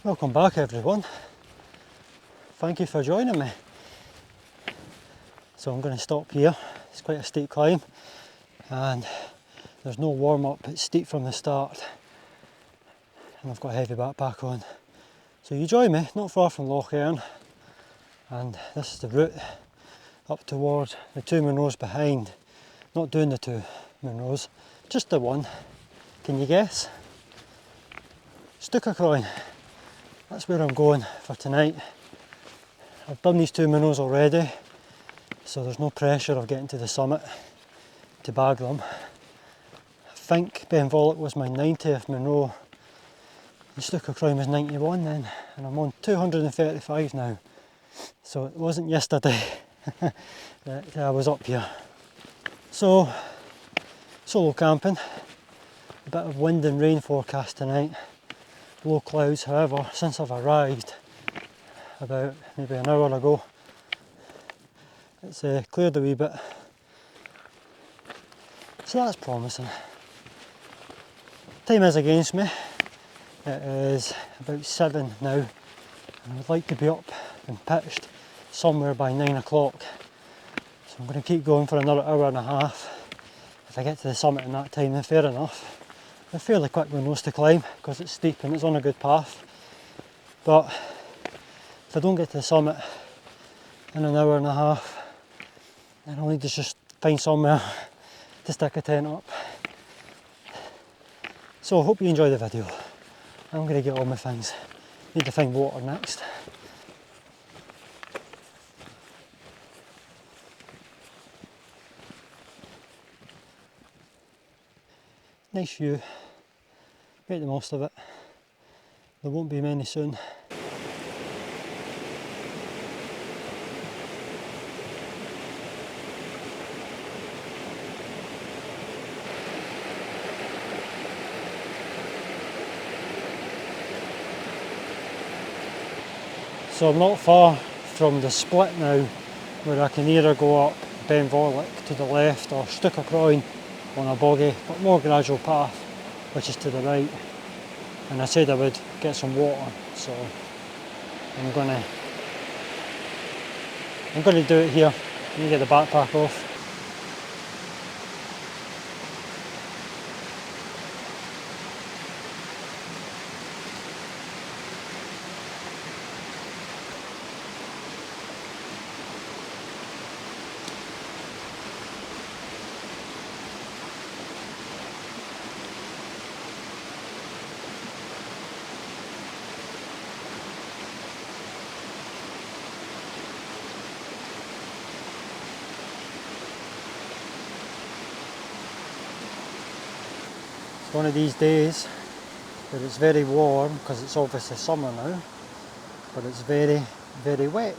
Welcome back everyone. Thank you for joining me. So I'm going to stop here. It's quite a steep climb and there's no warm up, it's steep from the start and I've got a heavy backpack on. So you join me not far from Loch Earn, and this is the route up towards the two Munros behind. Not doing the two Munros, just the one. Can you guess? Stuckercroin. That's where I'm going for tonight. I've done these two Munros already, so there's no pressure of getting to the summit to bag them. I think Ben Volek was my 90th Munro. The Stuckercroin was 91 then, and I'm on 235 now. So it wasn't yesterday that I was up here. So, solo camping. A bit of wind and rain forecast tonight. Low clouds, however, since I've arrived about maybe an hour ago, it's cleared a wee bit. So that's promising. Time is against me. It is about 7 now, and I would like to be up and pitched somewhere by 9 o'clock. So I'm going to keep going for another hour and a half. If I get to the summit in that time, then fair enough. They're fairly quick windows to climb because it's steep and it's on a good path. But if I don't get to the summit in an hour and a half, then I'll need to just find somewhere to stick a tent up. So I hope you enjoy the video. I'm going to get all my things. Need to find water next. Nice view. Make the most of it. There won't be many soon. So I'm not far from the split now, where I can either go up Ben Volek to the left or Stuckercroin on a boggy but more gradual path, which is to the right. And I said I would get some water, so I'm gonna do it here. Let me get the backpack off. One of these days where it's very warm, because it's obviously summer now, but it's very, very wet.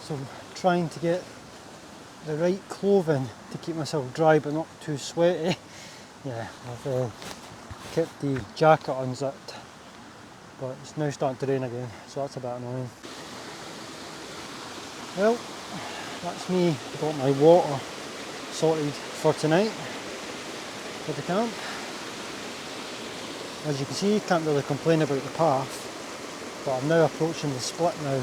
So I'm trying to get the right clothing to keep myself dry but not too sweaty. Yeah, I've kept the jacket unzipped, but it's now starting to rain again, so that's a bit annoying. Well, that's me. Got my water sorted for tonight for the camp. As you can see, you can't really complain about the path, but I'm now approaching the split now,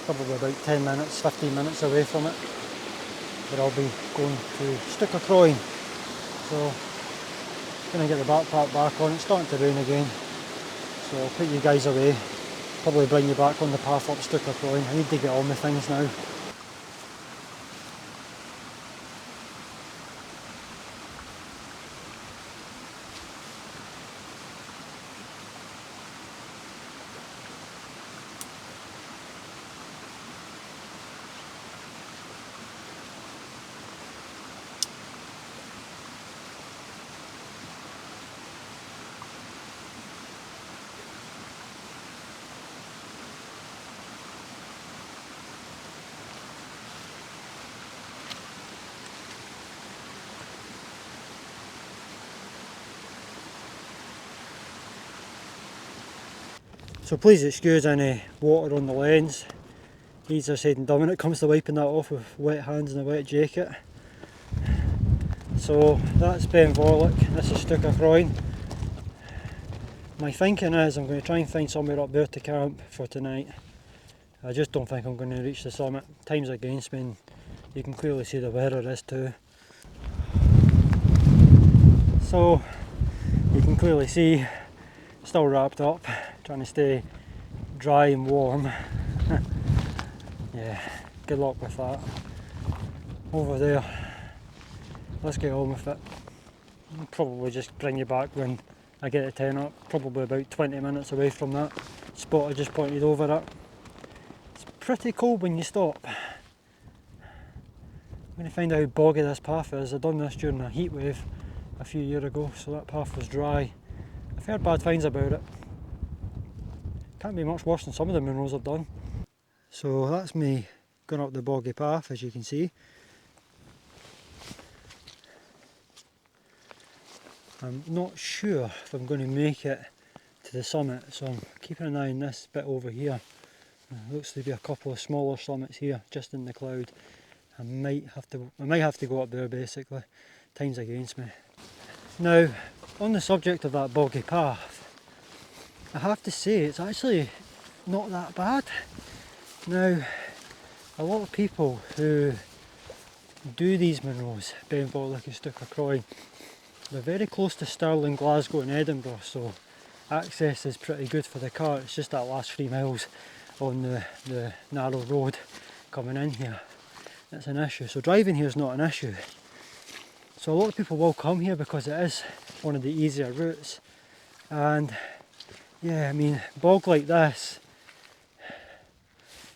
probably about 10 minutes, 15 minutes away from it, where I'll be going to Stuckercroin. So, going to get the backpack back on. It's starting to rain again, so I'll put you guys away, probably bring you back on the path up Stuckercroin. I need to get all my things now. So please excuse any water on the lens. Easier said than done when it comes to wiping that off with wet hands and a wet jacket. So that's Ben Volek, this is Stuckercroin. My thinking is I'm going to try and find somewhere up there to camp for tonight. I just don't think I'm going to reach the summit. Time's against me and you can clearly see the weather is too. So you can clearly see, still wrapped up, trying to stay dry and warm. Yeah, good luck with that. Over there, let's get on with it. I'll probably just bring you back when I get the tent up, probably about 20 minutes away from that spot I just pointed over at. It's pretty cold when you stop. I'm going to find out how boggy this path is. I've done this during a heat wave a few years ago, so that path was dry. I've heard bad things about it. Can't be much worse than some of the minerals I've done. So that's me going up the boggy path, as you can see. I'm not sure if I'm going to make it to the summit, so I'm keeping an eye on this bit over here. There looks to be a couple of smaller summits here, just in the cloud. I might have to go up there basically. Time's against me. Now, on the subject of that boggy path, I have to say it's actually not that bad. Now, a lot of people who do these minerals, Ben Vorlich and Stuka Croy, they're very close to Stirling, Glasgow and Edinburgh, so access is pretty good for the car. It's just that last 3 miles on the narrow road coming in here that's an issue. So driving here is not an issue. So a lot of people will come here because it is one of the easier routes. And yeah, I mean, bog like this,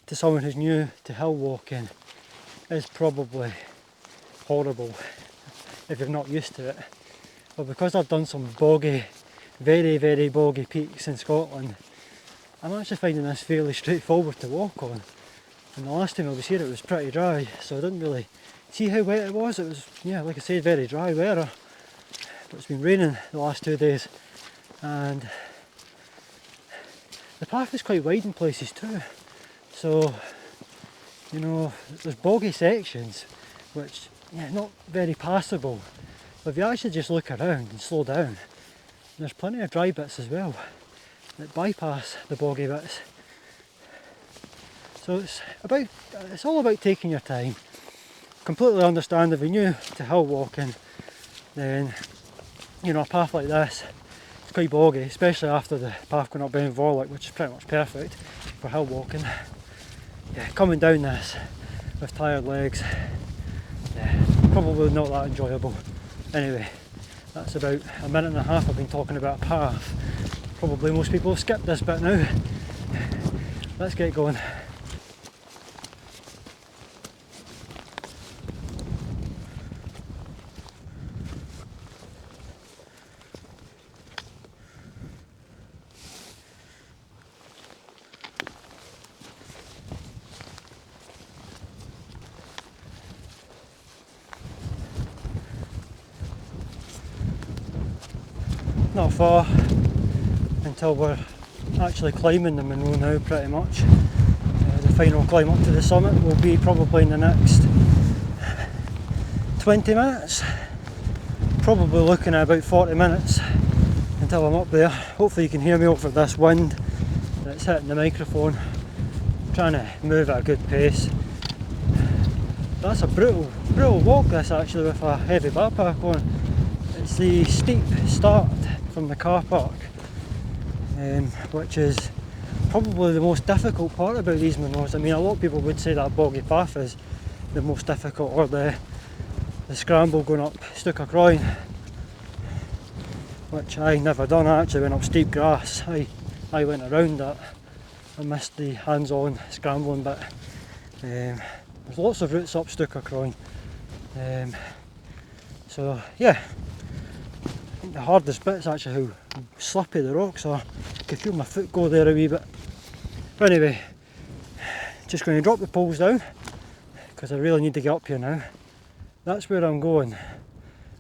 to someone who's new to hill walking, is probably horrible if you're not used to it. But because I've done some boggy, very, very boggy peaks in Scotland, I'm actually finding this fairly straightforward to walk on. And the last time I was here it was pretty dry, so I didn't really see how wet it was. It was, yeah, like I said, very dry weather. But it's been raining the last 2 days. And the path is quite wide in places too. So, you know, there's boggy sections, which, yeah, not very passable. But if you actually just look around and slow down, there's plenty of dry bits as well that bypass the boggy bits. So it's all about taking your time. Completely understand if you're new to hill walking, then, you know, a path like this is quite boggy, especially after the path going up Ben Vorlich, which is pretty much perfect for hill walking. Yeah, coming down this with tired legs, yeah, probably not that enjoyable. Anyway, that's about a minute and a half I've been talking about a path. Probably most people have skipped this bit now. Let's get going. Not far until we're actually climbing the Monroe now, pretty much. The final climb up to the summit will be probably in the next 20 minutes. Probably looking at about 40 minutes until I'm up there. Hopefully you can hear me over this wind that's hitting the microphone. I'm trying to move at a good pace. That's a brutal walk this actually, with a heavy backpack on. It's the steep start from the car park, which is probably the most difficult part about these Monroes. I mean, a lot of people would say that boggy path is the most difficult, or the scramble going up Stuka Croy, which I never done. I actually went up steep grass. I went around that. I missed the hands-on scrambling bit. There's lots of routes up Stuka Croy. So yeah, I think the hardest bit is actually how slippy the rocks are. I can feel my foot go there a wee bit. But anyway, just going to drop the poles down because I really need to get up here now. That's where I'm going.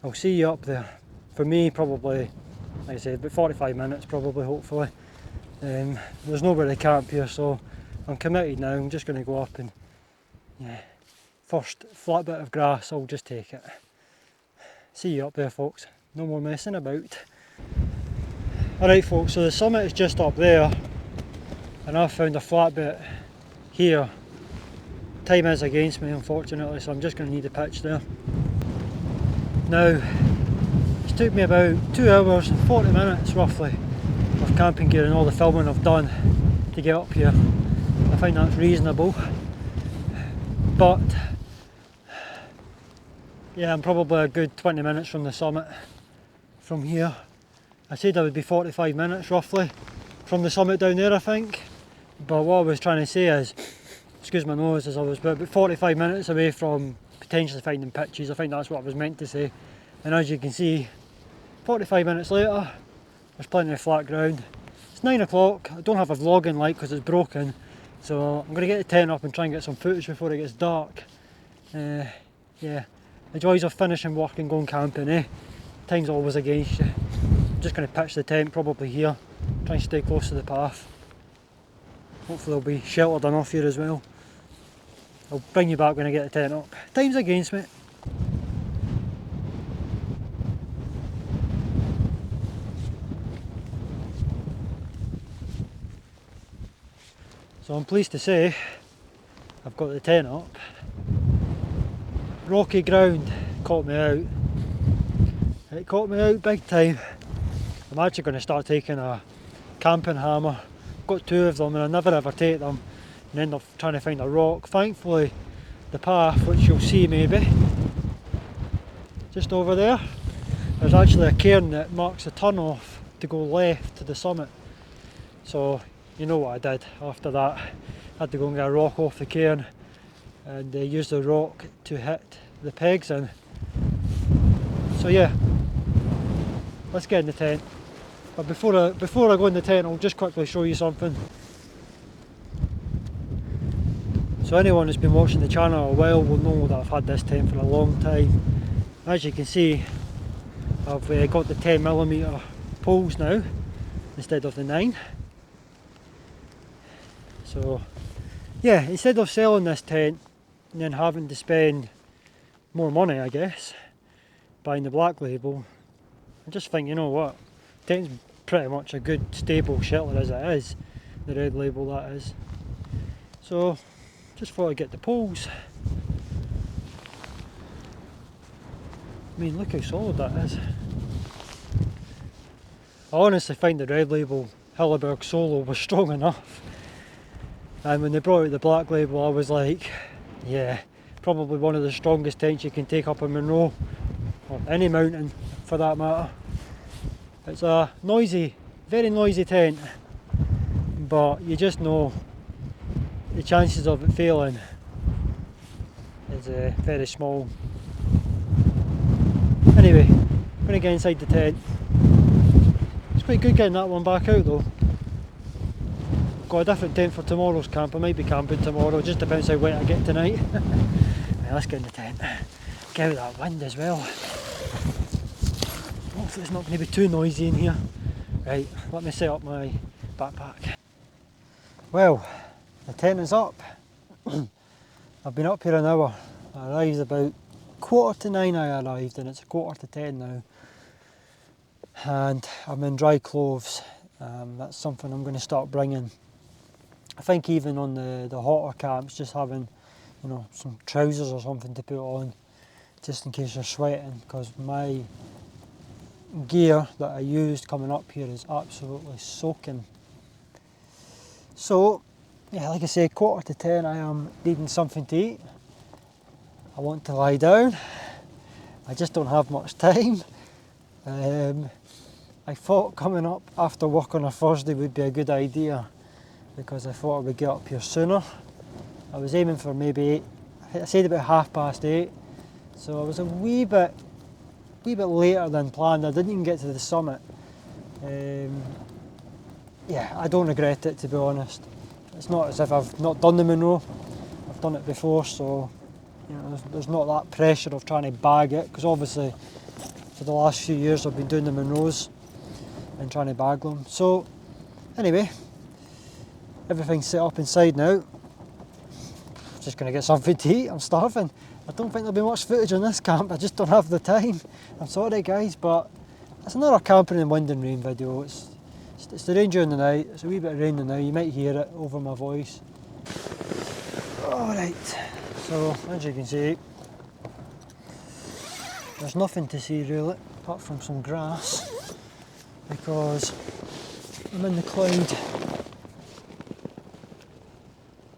I'll see you up there. For me, probably, like I said, about 45 minutes probably, hopefully. There's nowhere to camp here, so I'm committed now. I'm just going to go up and, yeah, first flat bit of grass, I'll just take it. See you up there, folks. No more messing about. Alright folks, so the summit is just up there and I've found a flat bit here. Time is against me unfortunately, so I'm just going to need a pitch there. Now, it's took me about 2 hours and 40 minutes roughly of camping gear and all the filming I've done to get up here. I find that's reasonable, but yeah, I'm probably a good 20 minutes from the summit from here. I said I would be 45 minutes roughly from the summit down there I think, but what I was trying to say is, excuse my nose, is I was about 45 minutes away from potentially finding pitches. I think that's what I was meant to say, and as you can see 45 minutes later there's plenty of flat ground. It's 9 o'clock, I don't have a vlogging light because it's broken, so I'm going to get the tent up and try and get some footage before it gets dark. Yeah, the joys of finishing work and going camping, eh? Time's always against you. I'm just going to pitch the tent probably here, try and stay close to the path. Hopefully there'll be sheltered enough here as well. I'll bring you back when I get the tent up. Time's against me. So I'm pleased to say I've got the tent up. Rocky ground caught me out. It caught me out big time. I'm actually going to start taking a camping hammer. I've got 2 of them and I never ever take them and end up trying to find a rock. Thankfully the path, which you'll see maybe just over there, there's actually a cairn that marks a turn off to go left to the summit. So you know what I did after that. I had to go and get a rock off the cairn and use the rock to hit the pegs in. So yeah, let's get in the tent. But before I go in the tent, I'll just quickly show you something. So anyone who's been watching the channel a while will know that I've had this tent for a long time. As you can see, I've got the 10mm poles now instead of the 9. So yeah, instead of selling this tent and then having to spend more money, I guess, buying the black label, I just think, you know what, tent's pretty much a good stable shelter as it is, the red label that is. So just thought I'd get the poles. I mean, look how solid that is. I honestly find the red label Hilleberg Soulo was strong enough, and when they brought out the black label I was like, yeah, probably one of the strongest tents you can take up in Monroe, or any mountain for that matter. It's a noisy, very noisy tent, but you just know the chances of it failing is very small. Anyway, I'm going to get inside the tent. It's quite good getting that one back out though. Got a different tent for tomorrow's camp. I might be camping tomorrow, just depends how wet I get tonight. Right, let's get in the tent. Get out that wind as well. Hopefully it's not going to be too noisy in here. Right, let me set up my backpack. Well, the tent is up. I've been up here an hour. I arrived about 9:15 I arrived, and it's 9:45 now. And I'm in dry clothes. That's something I'm going to start bringing. I think even on the hotter camps, just having, you know, some trousers or something to put on, just in case you're sweating, because my gear that I used coming up here is absolutely soaking. So yeah, like I say, 9:45 I am needing something to eat. I want to lie down. I just don't have much time. I thought coming up after work on a Thursday would be a good idea, because I thought I would get up here sooner. I was aiming for maybe 8, I said about 8:30, so I was a wee bit later than planned. I didn't even get to the summit. Yeah, I don't regret it, to be honest. It's not as if I've not done the Monroe. I've done it before, so you know, there's not that pressure of trying to bag it, because obviously for the last few years I've been doing the Monroes and trying to bag them. So anyway, everything's set up inside now. Just going to get something to eat. I'm starving. I don't think there'll be much footage on this camp. I just don't have the time. I'm sorry guys, but it's another camping in wind and rain video. It's the rain during the night. It's a wee bit of rain now. You might hear it over my voice. Alright, so as you can see, there's nothing to see really, apart from some grass, because I'm in the cloud.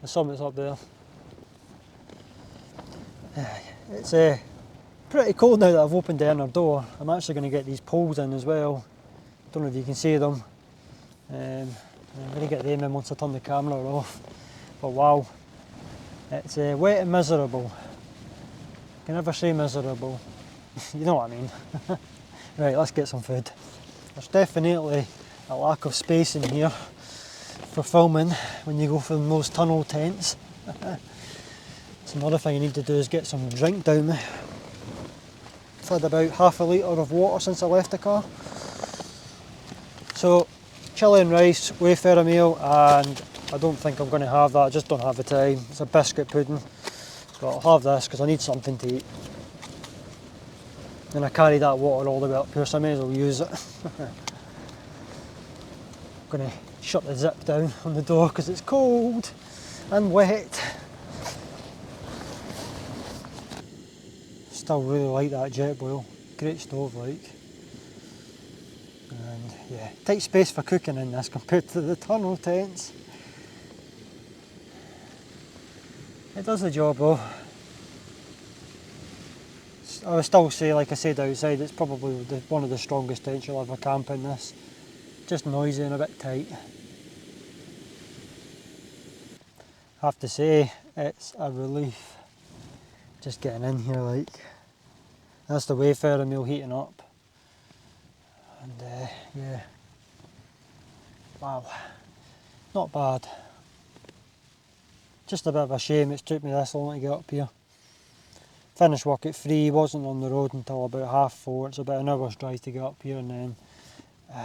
The summit's up there. It's pretty cold now that I've opened the inner door. I'm actually going to get these poles in as well. Don't know if you can see them. I'm going to get them in once I turn the camera off. But wow, it's wet and miserable. I can never say miserable. You know what I mean. Right, let's get some food. There's definitely a lack of space in here for filming when you go from those tunnel tents. So another thing I need to do is get some drink down me. I've had about half a litre of water since I left the car. So, chilli and rice, Wayfarer meal, and I don't think I'm going to have that, I just don't have the time. It's a biscuit pudding, but I'll have this because I need something to eat. And I carry that water all the way up here, so I may as well use it. I'm going to shut the zip down on the door because it's cold and wet. Still really like that jet boil, great stove like. And yeah, tight space for cooking in this compared to the tunnel tents. It does the job though. I would still say, like I said outside, it's probably one of the strongest tents you'll ever camp in this. Just noisy and a bit tight. I have to say, it's a relief just getting in here like. That's the Wayfarer meal heating up. And yeah, wow, not bad. Just a bit of a shame it's took me this long to get up here. Finished work at 3, wasn't on the road until about 4:30. It's about an hour's drive to get up here, and then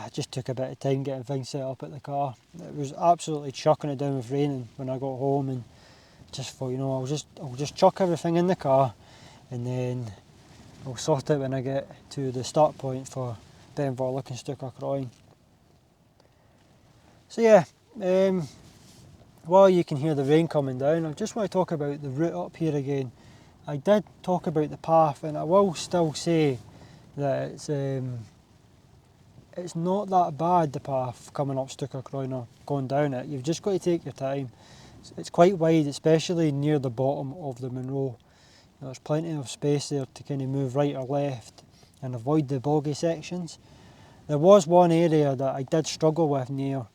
it just took a bit of time getting things set up at the car. It was absolutely chucking it down with raining when I got home, and just thought, you know, I'll just chuck everything in the car, and then I'll sort it when I get to the start point for Ben Vorlich and Stukkerkroin. So yeah, while you can hear the rain coming down, I just want to talk about the route up here again. I did talk about the path, and I will still say that it's not that bad, the path coming up Stukkerkroin or going down it. You've just got to take your time. It's quite wide, especially near the bottom of the Munro. There's plenty of space there to kind of move right or left and avoid the boggy sections. There was one area that I did struggle with near,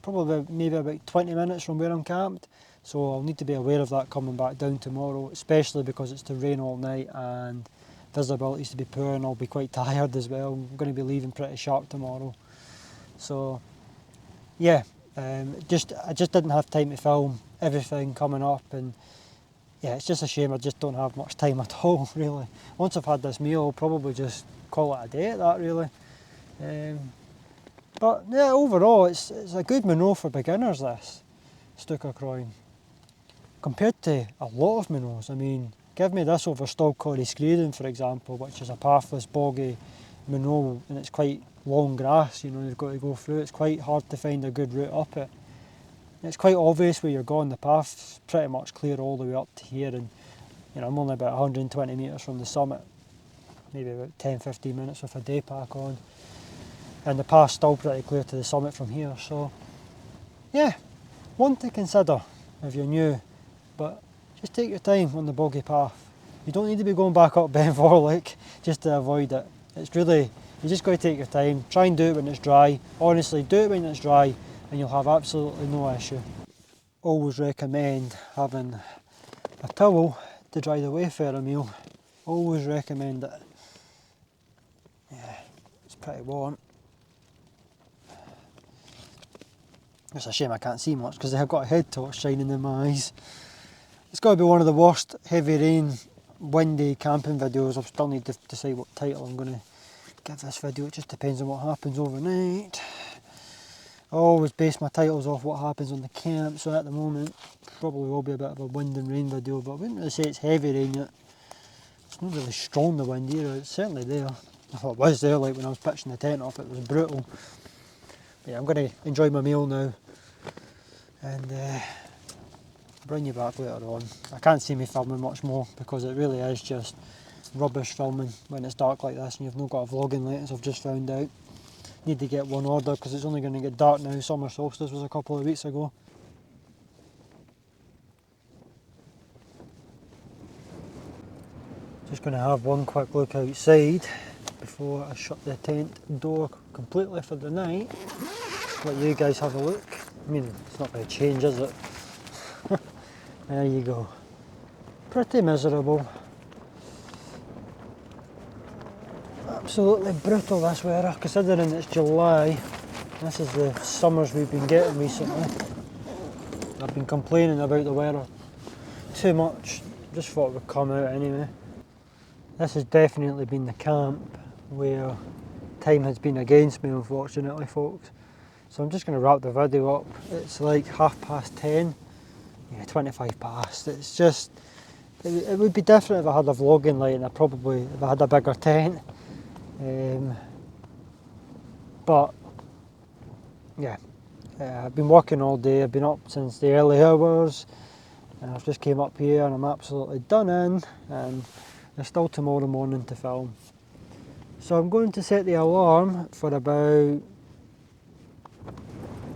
probably maybe about 20 minutes from where I'm camped, so I'll need to be aware of that coming back down tomorrow, especially because it's to rain all night and visibility is to be poor, and I'll be quite tired as well. I'm going to be leaving pretty sharp tomorrow. So yeah, I just didn't have time to film everything coming up, and yeah, it's just a shame I just don't have much time at all, really. Once I've had this meal, I'll probably just call it a day at that, really. But yeah, overall, it's a good Munro for beginners, this Stukkerkroin. Compared to a lot of Munros, I mean, give me this over Stolkorri Skrieden, for example, which is a pathless, boggy Munro, and it's quite long grass, you know, you've got to go through. It's quite hard to find a good route up it. It's quite obvious where you're going. The path's pretty much clear all the way up to here, and you know, I'm only about 120 metres from the summit, maybe about 10-15 minutes with a day pack on, and the path's still pretty clear to the summit from here. So yeah, one to consider if you're new, but just take your time on the boggy path. You don't need to be going back up Ben Vorlich just to avoid it. It's really, you just got to take your time, try and do it when it's dry. Honestly, do it when it's dry and you'll have absolutely no issue. Always recommend having a towel to dry the Wayfarer meal. Always recommend it. Yeah, it's pretty warm. It's a shame I can't see much because I've got a head torch shining in my eyes. It's got to be one of the worst heavy rain, windy camping videos. I still need to decide what title I'm going to give this video. It just depends on what happens overnight. I always base my titles off what happens on the camp, so at the moment probably will be a bit of a wind and rain video, but I wouldn't really say it's heavy rain yet. It's not really strong, the wind either. It's certainly there. If it was there, like when I was pitching the tent off, it was brutal. yeah, I'm going to enjoy my meal now and bring you back later on. I can't see me filming much more because it really is just rubbish filming when it's dark like this and you've not got a vlogging light, as I've just found out. Need to get one ordered because it's only going to get dark now. Summer solstice was a couple of weeks ago. Just going to have one quick look outside before I shut the tent door completely for the night. Let you guys have a look. I mean, it's not going to change, is it? There you go. Pretty miserable. Absolutely brutal this weather, considering it's July. This is the summers we've been getting recently. I've been complaining about the weather too much, just thought it would come out anyway. This has definitely been the camp where time has been against me, unfortunately, folks. So I'm just going to wrap the video up. It's like 10:30, yeah, 25 past. It's just, it would be different if I had a vlogging light and if I had a bigger tent. But yeah, I've been working all day. I've been up since the early hours and I've just came up here and I'm absolutely done in, and there's still tomorrow morning to film. So I'm going to set the alarm for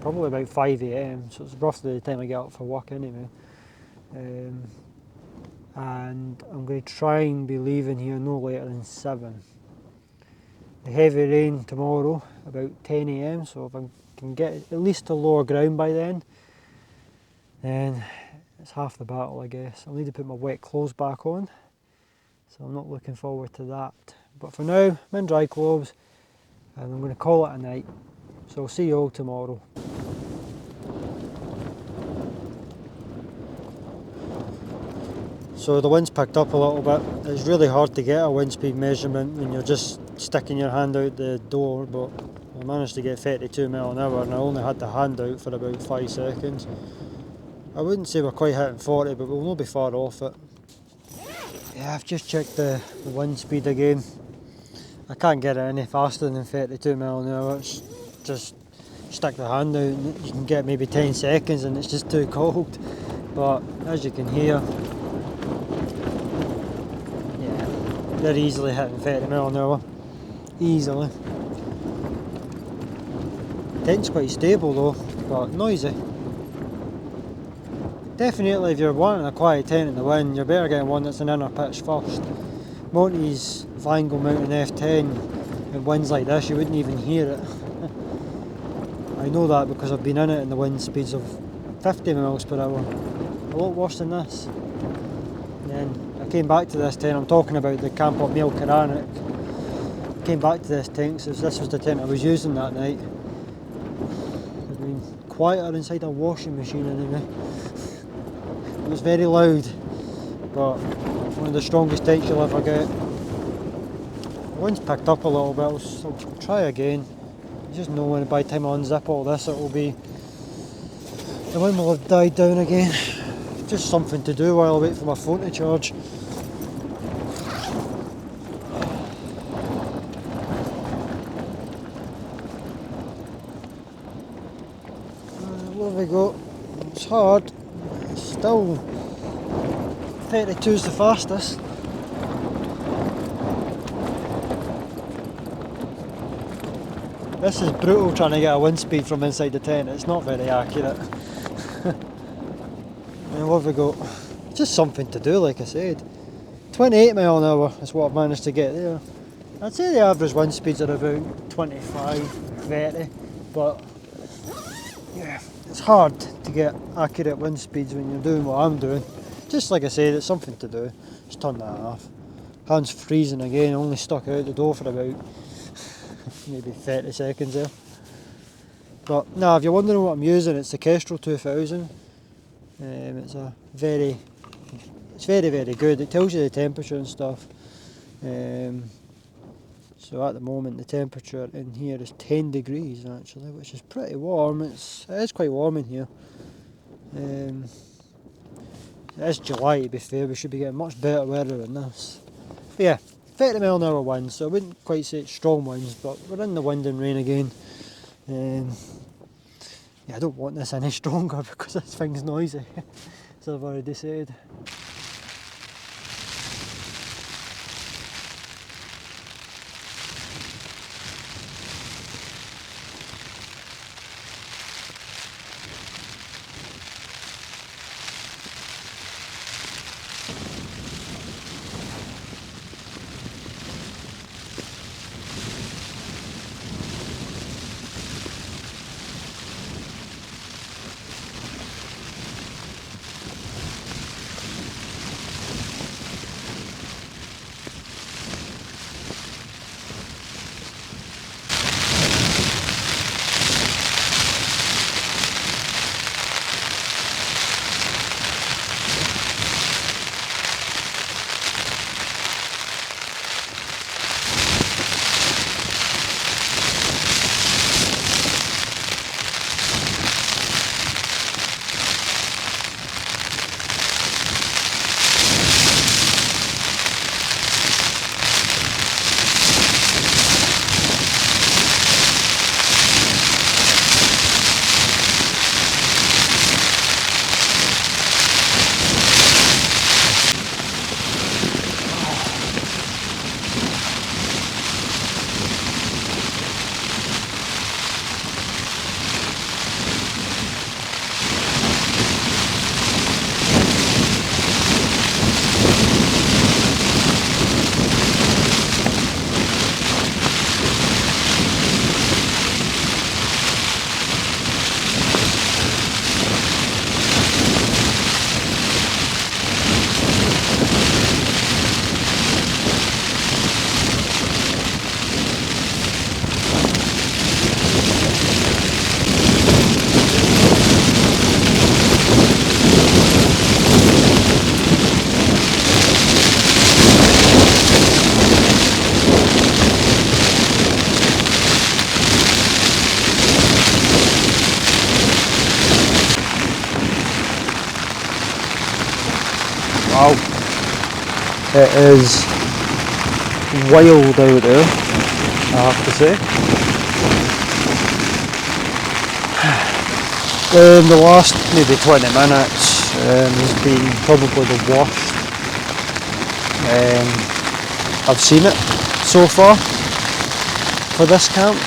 probably about 5 AM, so it's roughly the time I get up for work anyway. And I'm going to try and be leaving here no later than 7. The heavy rain tomorrow about 10 AM, so if I can get at least to lower ground by then it's half the battle, I guess. I'll need to put my wet clothes back on, so I'm not looking forward to that. But for now, I'm in dry clothes and I'm going to call it a night. So I'll see you all tomorrow. So the wind's picked up a little bit. It's really hard to get a wind speed measurement when you're just sticking your hand out the door, but I managed to get 32 mile an hour and I only had the hand out for about 5 seconds. I wouldn't say we're quite hitting 40, but we'll not be far off it. Yeah, I've just checked the wind speed again. I can't get it any faster than 32 mile an hour. It's just stick the hand out and you can get maybe 10 seconds and it's just too cold. But as you can hear, yeah, they're easily hitting 30 mile an hour. Easily. Tent's quite stable though, but noisy. Definitely if you're wanting a quiet tent in the wind, you're better getting one that's an inner pitch first. Monty's Vango Mountain F10 in winds like this, you wouldn't even hear it. I know that because I've been in it in the wind speeds of 50 miles per hour. A lot worse than this. And then I came back to this tent, I'm talking about the camp up Mail Caranic. I came back to this tent because this was the tent I was using that night. It'd been quieter inside a washing machine anyway. It was very loud, but one of the strongest tents you'll ever get. The wind's picked up a little bit, so I'll try again. You just know when by the time I unzip all this the wind will have died down again. Just something to do while I wait for my phone to charge. There we go. It's hard. Still 32 is the fastest. This is brutal trying to get a wind speed from inside the tent, it's not very accurate. And what have we got? Just something to do, like I said. 28 mile an hour is what I've managed to get there. I'd say the average wind speeds are about 25, 30, but yeah, it's hard to get accurate wind speeds when you're doing what I'm doing. Just like I said, it's something to do. Just turn that off. Hand's freezing again, only stuck out the door for about maybe 30 seconds there. But no, if you're wondering what I'm using, it's the Kestrel 2000. It's very good. It tells you the temperature and stuff. So at the moment the temperature in here is 10 degrees actually, which is pretty warm. It is quite warm in here. It is July to be fair, we should be getting much better weather than this. But yeah, 30 mile an hour winds, so I wouldn't quite say it's strong winds, but we're in the wind and rain again. Yeah, I don't want this any stronger because this thing's noisy, as I've already said. Wow, it is wild out there, I have to say. The last maybe 20 minutes has been probably the worst I've seen it so far for this camp.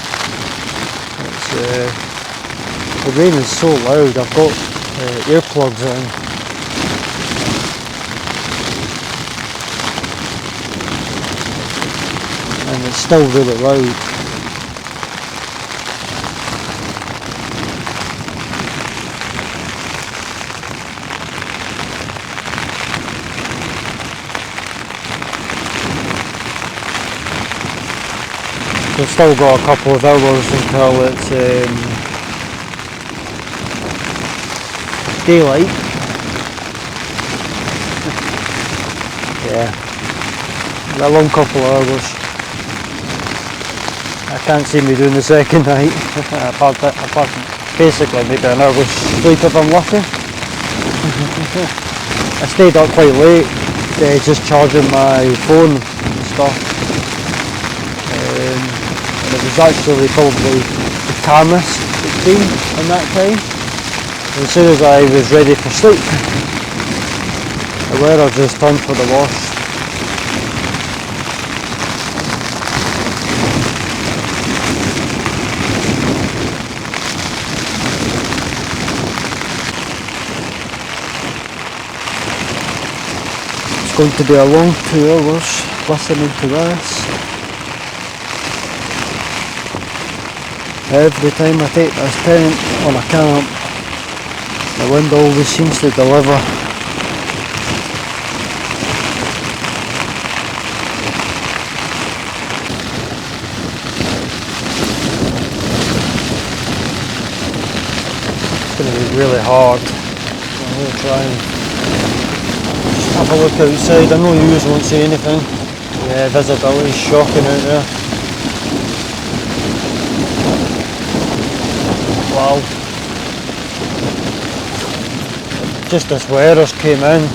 The rain is so loud. I've got earplugs in. And it's still really loud. We've still got a couple of hours until it's daylight. Yeah, a long couple of hours. I can't see me doing the second night, apart from basically maybe an hour's sleep if I'm lucky. I stayed up quite late, just charging my phone and stuff. And it was actually probably the calmest it's been in that time. And as soon as I was ready for sleep, the weather just turned for the worst. It's going to be a long 2 hours listening to this. Every time I take this tent on a camp, the wind always seems to deliver. It's going to be really hard. I'm going to try and just have a look outside. I know you won't see anything. Yeah, visibility is shocking out there. Wow. Just as weather's came in,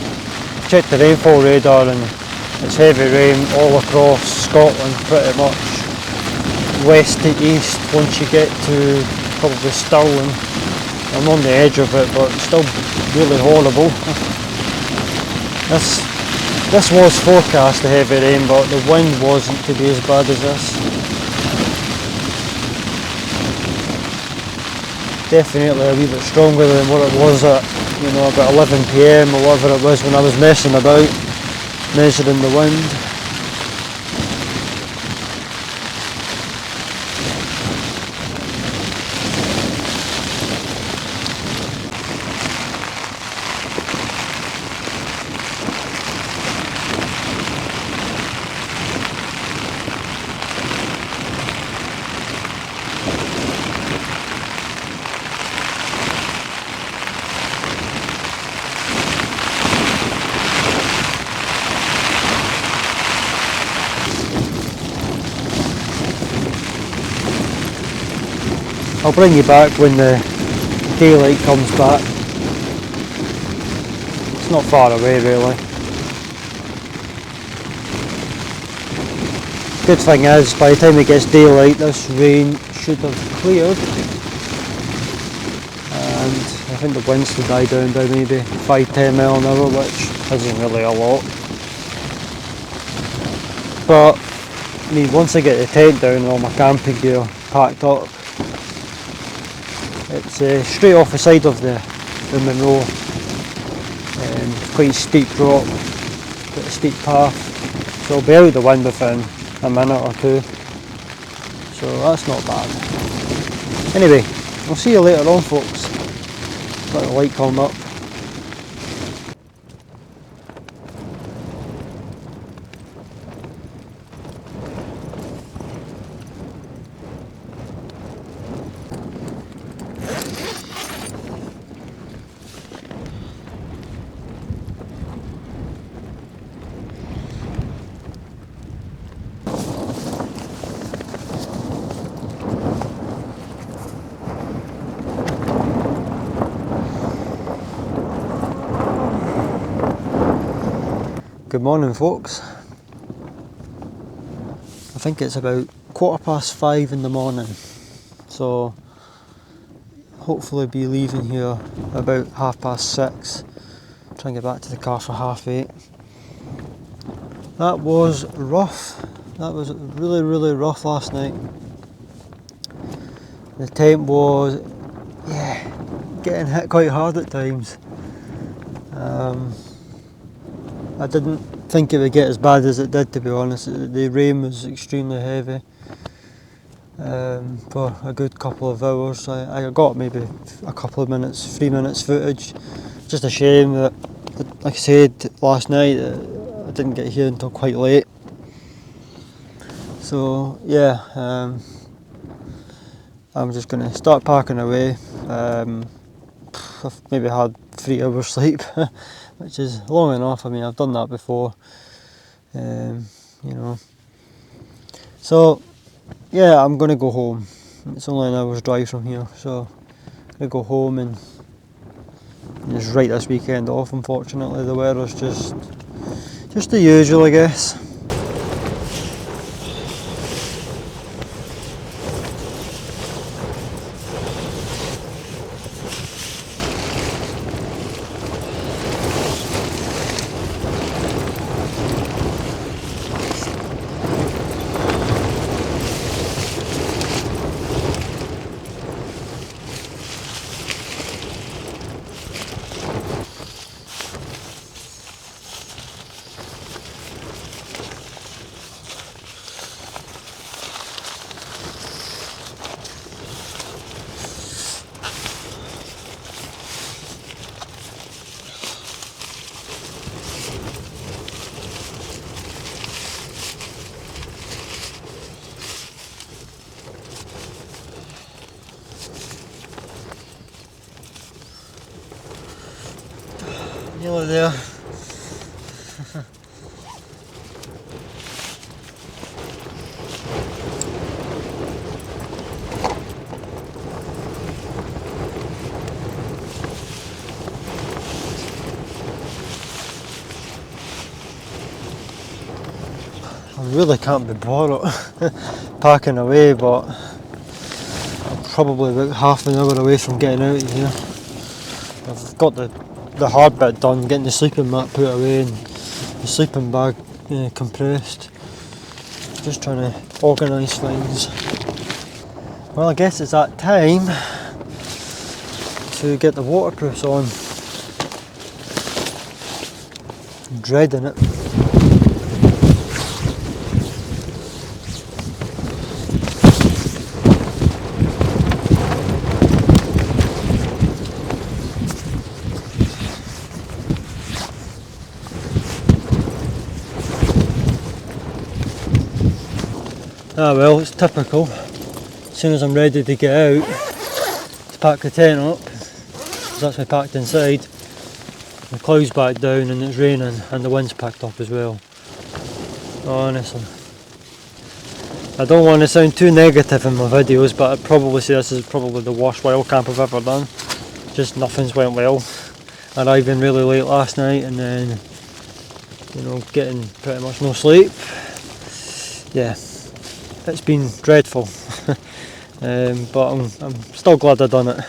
checked the rainfall radar and it's heavy rain all across Scotland pretty much. West to east once you get to probably Stirling. I'm on the edge of it, but it's still really horrible. This was forecast, the heavy rain, but the wind wasn't to be as bad as this. Definitely a wee bit stronger than what it was at, you know, about 11 PM or whatever it was when I was messing about, measuring the wind. I'll bring you back when the daylight comes back. It's not far away really. Good thing is, by the time it gets daylight, this rain should have cleared. And I think the winds will die down by maybe 5-10 mile an hour, which isn't really a lot. But I mean, once I get the tent down and all my camping gear packed up, it's straight off the side of the Monroe, quite steep drop, quite a steep path, so I'll be out of the wind within a minute or two, so that's not bad. Anyway, I'll see you later on folks, let the light come up. Good morning folks. I think it's about 5:15 in the morning, so hopefully be leaving here about 6:30. Try and get back to the car for 8:30. That was rough. That was really rough last night. The tent was, getting hit quite hard at times. I didn't think it would get as bad as it did, to be honest. The rain was extremely heavy for a good couple of hours. I got maybe a couple of minutes, 3 minutes footage. Just a shame that, like I said last night, I didn't get here until quite late. So yeah, I'm just going to start packing away. I've maybe had 3 hours sleep, which is long enough. I mean, I've done that before, you know. So yeah, I'm going to go home. It's only an hour's drive from here, so I'm going to go home and just write this weekend off. Unfortunately, the weather's just the usual, I guess. Nearly there. I really can't be bothered packing away, but probably about half an hour away from getting out of here. I've got the hard bit done, getting the sleeping mat put away and the sleeping bag compressed. Just trying to organise things. Well, I guess it's that time to get the waterproofs on. I'm dreading it. Ah well, it's typical. As soon as I'm ready to get out to pack the tent up, it's actually packed inside, the clouds back down and it's raining and the wind's packed up as well. Honestly. I don't want to sound too negative in my videos, but I'd probably say this is probably the worst wild camp I've ever done. Just nothing's went well. Arriving really late last night and then, you know, getting pretty much no sleep. Yeah. It's been dreadful, but I'm still glad I done it.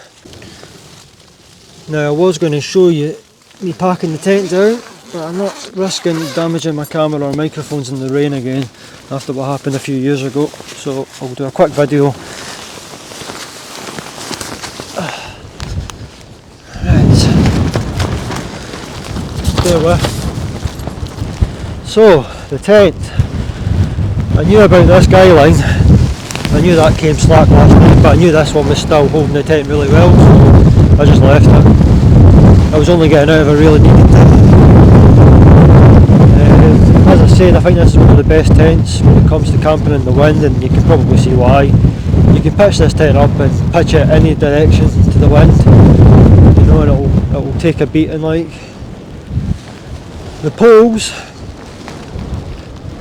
Now I was going to show you me packing the tent down, but I'm not risking damaging my camera or microphones in the rain again after what happened a few years ago, so I'll do a quick video. Right, bear with. So, the tent. I knew about this guy line, I knew that came slack last night, but I knew this one was still holding the tent really well, so I just left it. I was only getting out of a really needed tent. As I said, I think this is one of the best tents when it comes to camping in the wind, and you can probably see why. You can pitch this tent up and pitch it any direction to the wind, you know, and it'll take a beating like. The poles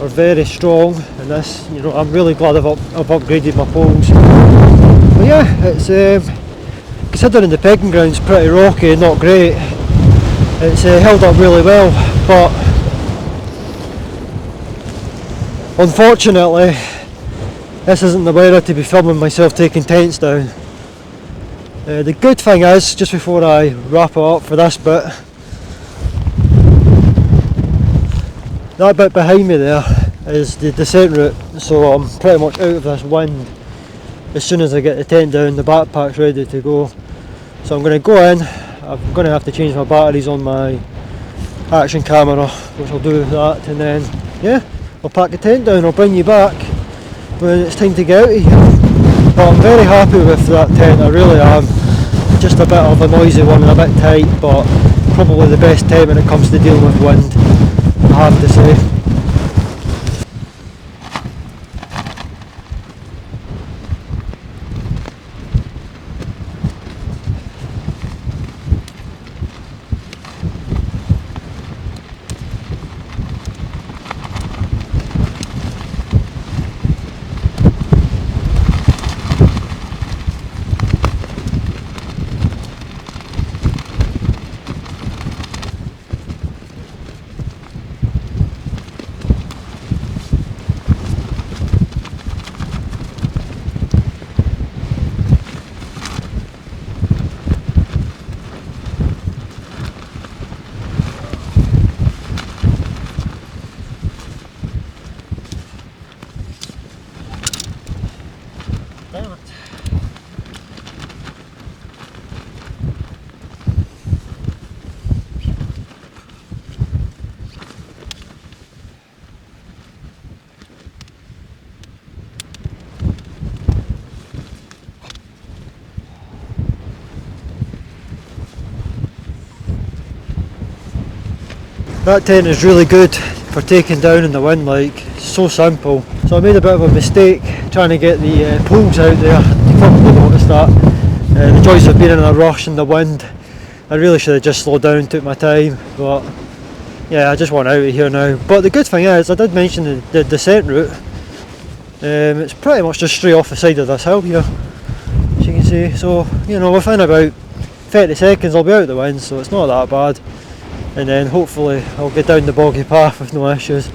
are very strong, and this, you know, I'm really glad I've upgraded my poles. But yeah, it's considering the pegging ground's pretty rocky and not great, it's held up really well, but unfortunately this isn't the weather to be filming myself taking tents down. The good thing is, just before I wrap it up for this bit, that bit behind me there is the descent route, so I'm pretty much out of this wind as soon as I get the tent down. The backpack's ready to go, so I'm going to go in. I'm going to have to change my batteries on my action camera, which I'll do that, and then yeah, I'll pack the tent down. I'll bring you back when it's time to get out of here. But I'm very happy with that tent, I really am. Just a bit of a noisy one and a bit tight, but probably the best tent when it comes to dealing with wind, I have to say. That tent is really good for taking down in the wind, like, so simple. So I made a bit of a mistake trying to get the poles out there. You probably noticed that. The joys of being in a rush in the wind. I really should have just slowed down and took my time, but yeah, I just want out of here now. But the good thing is, I did mention the descent route. It's pretty much just straight off the side of this hill here, as you can see. So, you know, within about 30 seconds I'll be out of the wind, so it's not that bad. And then hopefully I'll get down the boggy path with no issues.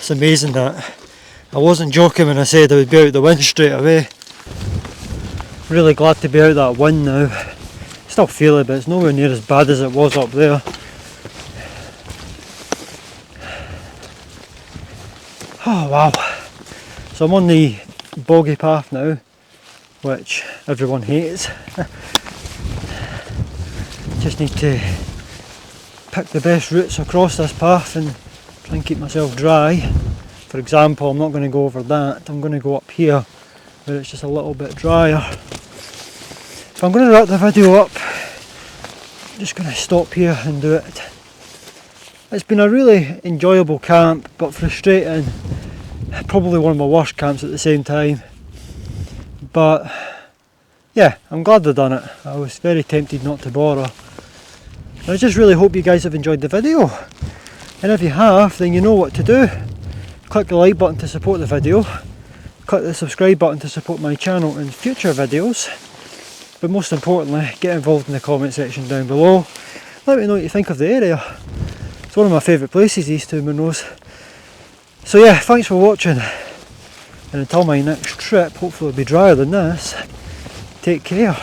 It's amazing that I wasn't joking when I said I would be out the wind straight away. Really glad to be out that wind now. Still feel it, but it's nowhere near as bad as it was up there. Oh wow. So I'm on the boggy path now, which everyone hates. Just need to pick the best routes across this path and try and keep myself dry. For example, I'm not going to go over that, I'm going to go up here where it's just a little bit drier. So I'm going to wrap the video up. I'm just going to stop here and do it. It's been a really enjoyable camp, but frustrating. Probably one of my worst camps at the same time. But yeah, I'm glad I've done it. I was very tempted not to bother. I just really hope you guys have enjoyed the video. And if you have, then you know what to do. Click the like button to support the video. Click the subscribe button to support my channel and future videos. But most importantly, get involved in the comment section down below. Let me know what you think of the area. It's one of my favourite places, these two Munros. So yeah, thanks for watching. And until my next trip, hopefully it'll be drier than this, take care.